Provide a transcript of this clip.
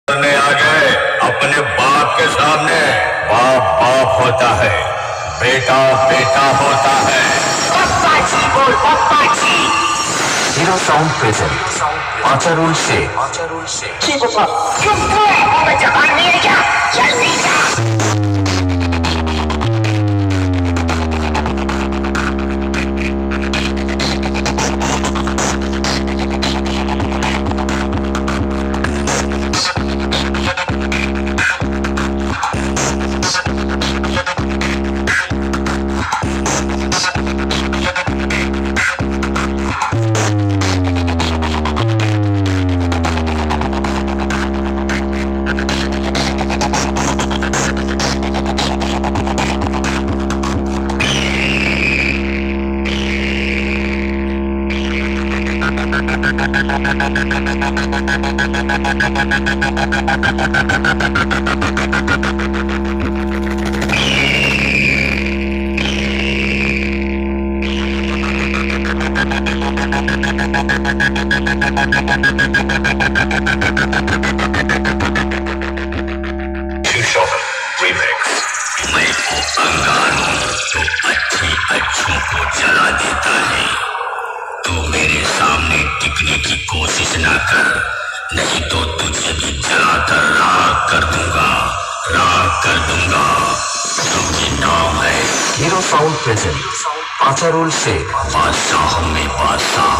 करने आ गए अपने बाप के सामने। बाप बाप होता है, बेटा बेटा होता है। पप्पा जी बोल, पप्पा जी। हिरो साउंड प्रेजेंट पाचारुल शेख। जी पापा। चुप रहो, मैं जबान नहीं है क्या? जल्दी जा। मैं को अंगार हूँ तो अच्छे अच्छों को जला देता है। तू मेरे सामने टिकने की कोशिश ना कर, नहीं तो तुझे भी जलाकर राख कर दूंगा, राख कर दूंगा। क्योंकि नाम है हिरो साउंड प्रेजेंट पाचारुल शेख। बादशाह में बादशाह।